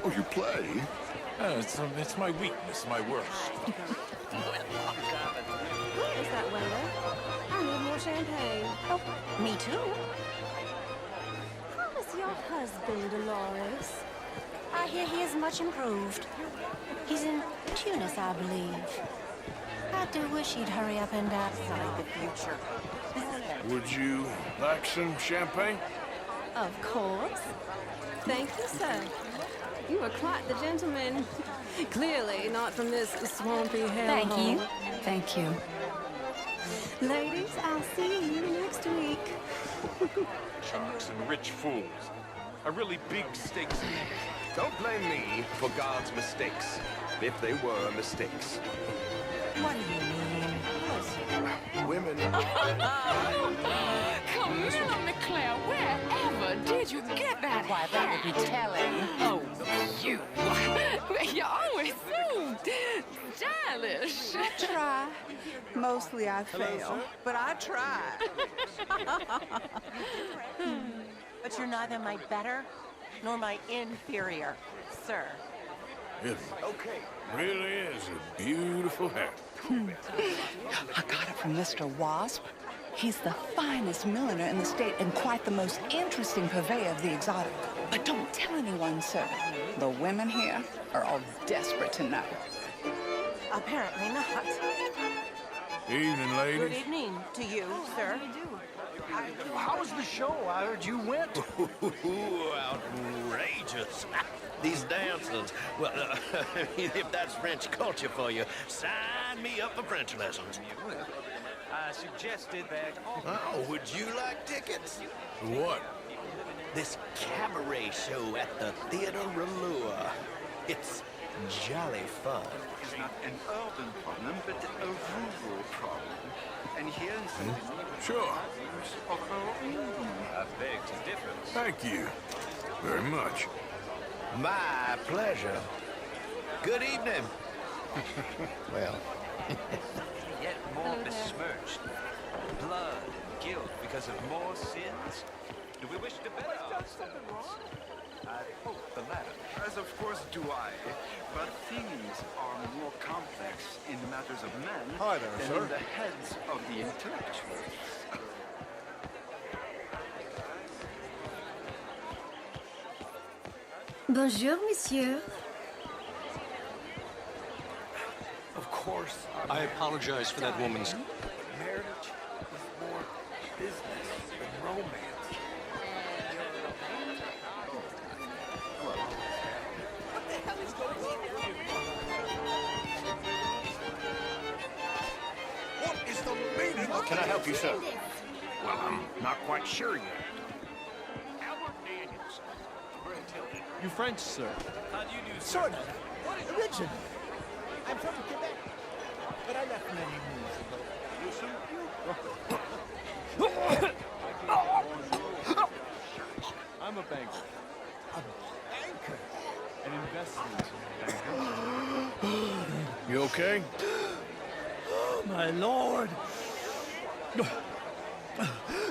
Oh, you play? It's my weakness, my worst. What is that, waiter? I need more champagne. Oh, me too. How is your husband, Dolores? I hear he is much improved. He's in Tunis, I believe. I do wish he'd hurry up and Inside the future. Would you like some champagne? Of course. Thank you, sir. You are quite the gentleman. Clearly not from this swampy hellhole. Thank you. Thank you. Ladies, I'll see you next week. Sharks and rich fools. A really big stakes. Don't blame me for God's mistakes, if they were mistakes. What do you mean? Women. Camilla McClare, wherever did you get that? Why, that would be telling. Oh, you. You're always so stylish. I try. Mostly I fail, but I try. But you're neither my better nor my inferior, sir. It really is a beautiful hat. I got it from Mr. Wasp. He's the finest milliner in the state and quite the most interesting purveyor of the exotic. But don't tell anyone, sir. The women here are all desperate to know. Apparently not. Evening, ladies. Good evening to you, sir. How was the show? I heard you went. Ooh, outrageous. These dances. Well, if that's French culture for you, sign me up for French lessons. I suggested that... Oh, would you like tickets? What? This cabaret show at the Theatre Rallure. It's jolly fun. It's not an urban problem, but a rural problem. And here in Saint-Denis, Sure. of our own. I beg to differ. Thank you very much. My pleasure. Good evening. Well, Yet more besmirched. Blood and guilt because of more sins. Do we wish to better something wrong? I hope the latter. As of course do I. But things are more complex in matters of men than in the heads of the intellectuals. Bonjour, monsieur. Of course. I apologize for that woman's... Marriage is more business than romance. What the hell is going on here? What is the meaning of... Can I help you, sir? Well, I'm not quite sure yet. You French, sir? How do you do, sir? Sort of. Originally. I'm from Quebec, but I left many moons ago. I'm a banker. A banker? An investment banker. You okay? Oh, my lord!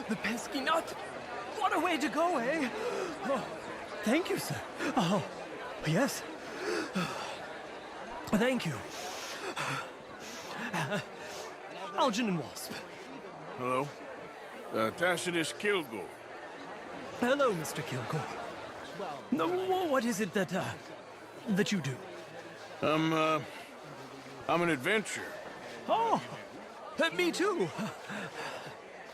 The pesky nut! What a way to go, eh? Oh, thank you, sir. Oh, yes. Thank you. Algin and Wasp. Hello? Tacitus Kilgore. Hello, Mr. Kilgore. No, what is it that, that you do? I'm an adventurer. Oh, me too.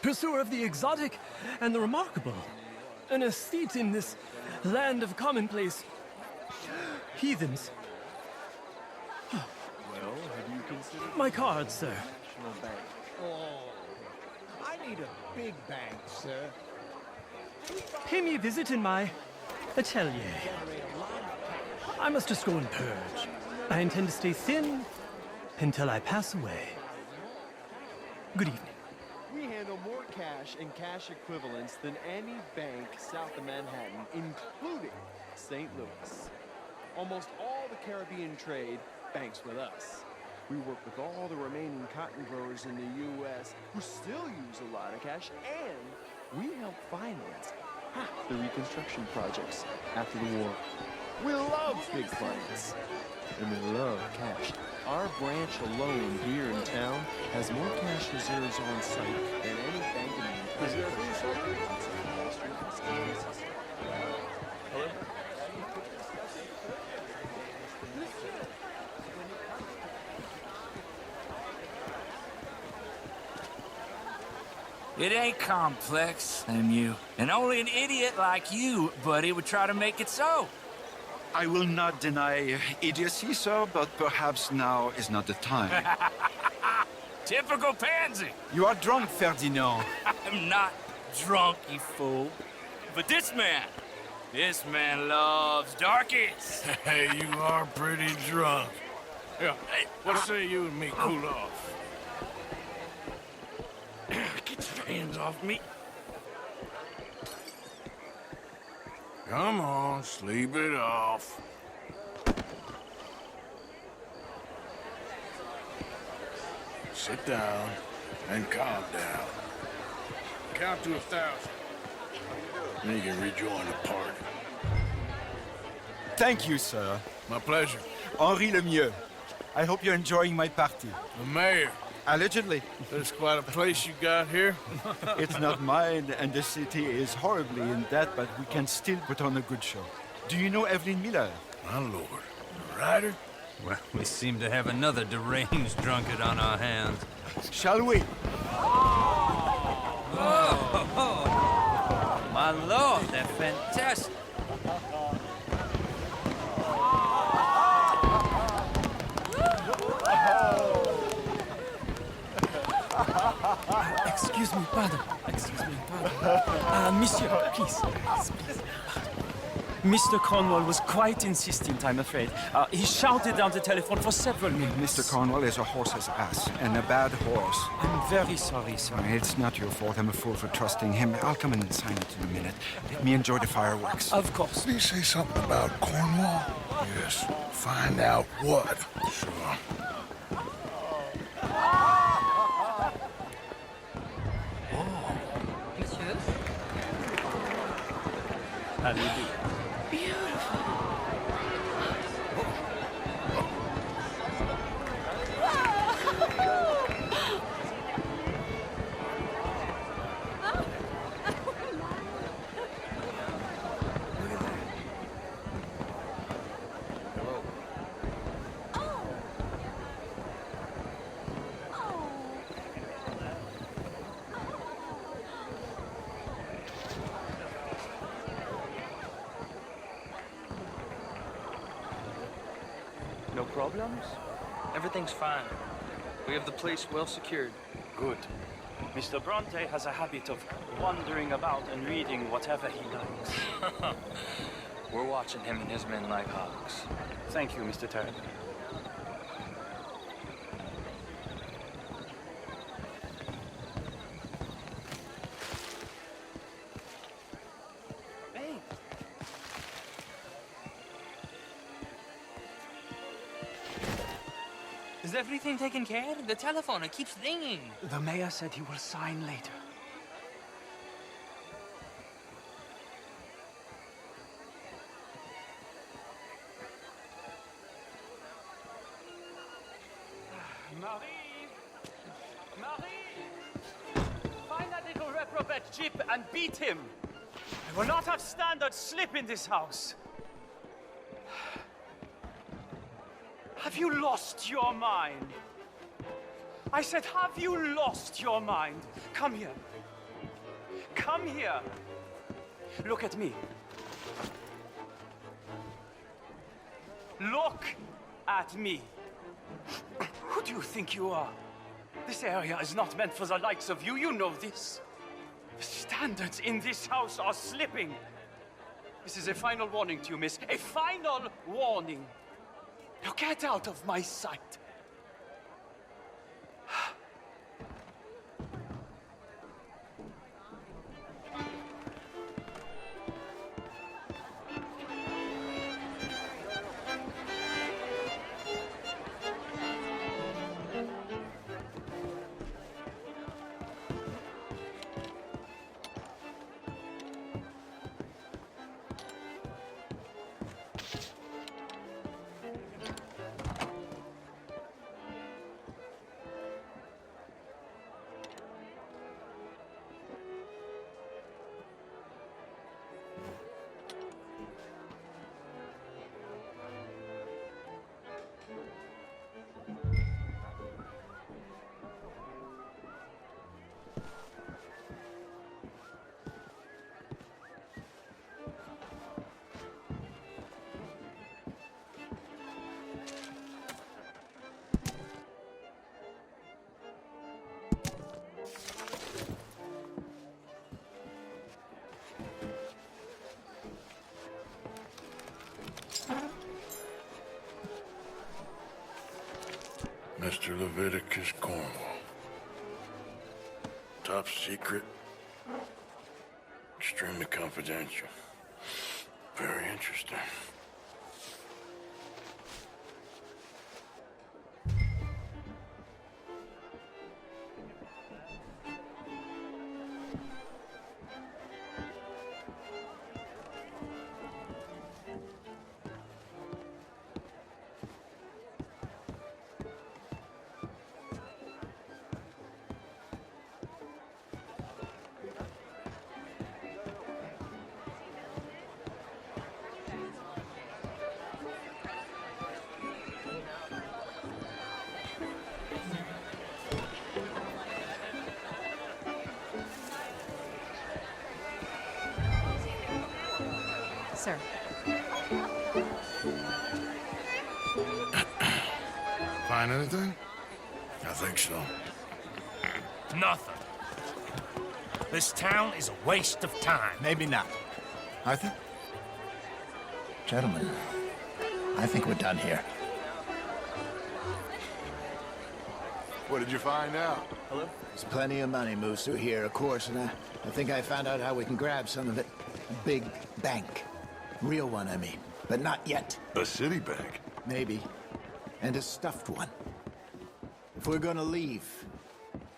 Pursuer of the exotic and the remarkable. An aesthete in this land of commonplace heathens. Well, have you considered... My card, sir. National Bank? Oh, I need a big bank, sir. Pay me a visit in my atelier. I must just go and purge. I intend to stay thin until I pass away. Good evening. We handle more cash and cash equivalents than any bank south of Manhattan, including St. Louis. Almost all the Caribbean trade banks with us. We work with all the remaining cotton growers in the U.S. who still use a lot of cash, and we help finance half the reconstruction projects after the war. We love love big fights. And they love cash. Our branch alone here in town has more cash reserves on site than any bank in the entire country. Hello? It ain't complex, MU. And only an idiot like you, buddy, would try to make it so. I will not deny idiocy, sir, but perhaps now is not the time. Typical pansy. You are drunk, Ferdinand. I'm not drunk, you fool. But this man loves darkies. Hey, you are pretty drunk. Yeah, hey, what say you and me cool off? Get your hands off me. Come on, sleep it off. Sit down and calm down. Count to 1,000. Then you can rejoin the party. Thank you, sir. My pleasure. Henri Lemieux. I hope you're enjoying my party. The mayor. Allegedly. That's quite a place you got here. It's not mine, and the city is horribly in debt, but we can still put on a good show. Do you know Evelyn Miller? My lord. A writer? Well, we seem to have another deranged drunkard on our hands. Shall we? Oh, my lord, they're fantastic. Excuse me, pardon. Monsieur, please. Mr. Cornwall was quite insistent, I'm afraid. He shouted down the telephone for several minutes. Mr. Cornwall is a horse's ass, and a bad horse. I'm very sorry, sir. It's not your fault. I'm a fool for trusting him. I'll come in and sign it in a minute. Let me enjoy the fireworks. Of course. Did he say something about Cornwall? Yes. Find out what. Sure. Monsieur? How do you do? No problems? Everything's fine. We have the place well secured. Good. Mr. Bronte has a habit of wandering about and reading whatever he likes. We're watching him and his men like hawks. Thank you, Mr. Turner. Hey. Is everything taken care of? The telephone, it keeps ringing. The mayor said he will sign later. Marie! Marie! Find that little reprobate Jip and beat him! I will not have standard slip in this house! Have you lost your mind? I said, have you lost your mind? Come here. Come here. Look at me. Look at me. Who do you think you are? This area is not meant for the likes of you. You know this. The standards in this house are slipping. This is a final warning to you, miss. A final warning. Now get out of my sight. Mr. Leviticus Cornwall. Top secret. Extremely confidential. Very interesting. Sir. Find anything? I think so. Nothing. This town is a waste of time. Maybe not. Arthur? Gentlemen, I think we're done here. What did you find out? Hello? There's plenty of money moves through here, of course, and I think I found out how we can grab some of it. A big bank. Real one, I mean. But not yet. A city bank? Maybe. And a stuffed one. If we're gonna leave,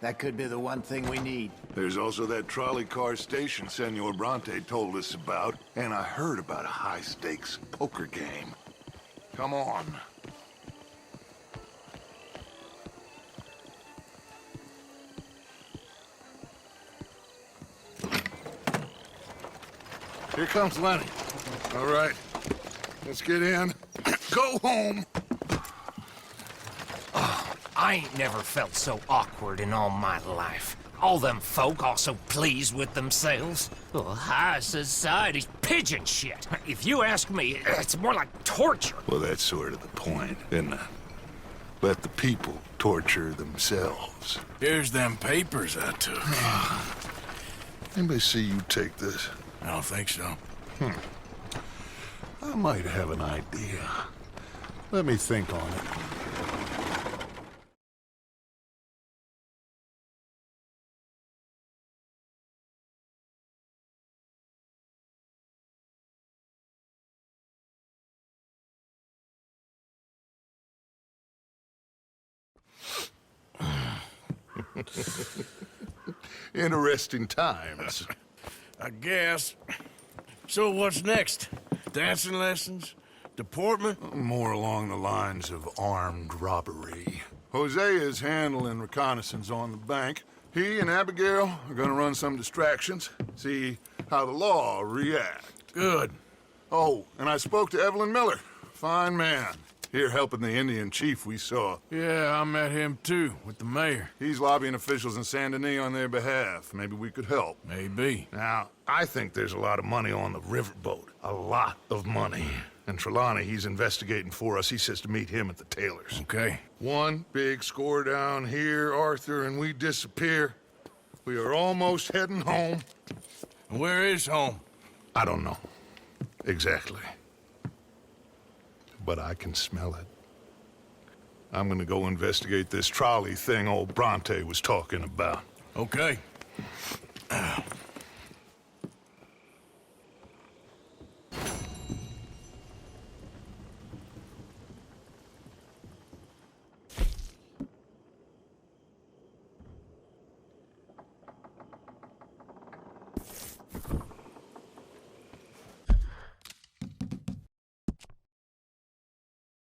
that could be the one thing we need. There's also that trolley car station Senor Bronte told us about, and I heard about a high-stakes poker game. Come on. Here comes Lenny. All right, let's get in. Go home. I ain't never felt so awkward in all my life. All them folk all so pleased with themselves. Oh, high society's pigeon shit. If you ask me, it's more like torture. Well, that's sort of the point, isn't it? Let the people torture themselves. Here's them papers I took. Anybody see you take this? I don't think so. I might have an idea. Let me think on it. Interesting times. I guess. So what's next? Dancing lessons? Deportment? More along the lines of armed robbery. Jose is handling reconnaissance on the bank. He and Abigail are gonna run some distractions, see how the law react. Good. Oh, and I spoke to Evelyn Miller. Fine man. Here helping the Indian chief we saw. Yeah, I met him too, with the mayor. He's lobbying officials in Saint Denis on their behalf. Maybe we could help. Maybe. Now, I think there's a lot of money on the riverboat. A lot of money. And Trelawney, he's investigating for us. He says to meet him at the Taylor's. Okay. One big score down here, Arthur, and we disappear. We are almost heading home. Where is home? I don't know. Exactly. But I can smell it. I'm gonna go investigate this trolley thing old Bronte was talking about. Okay.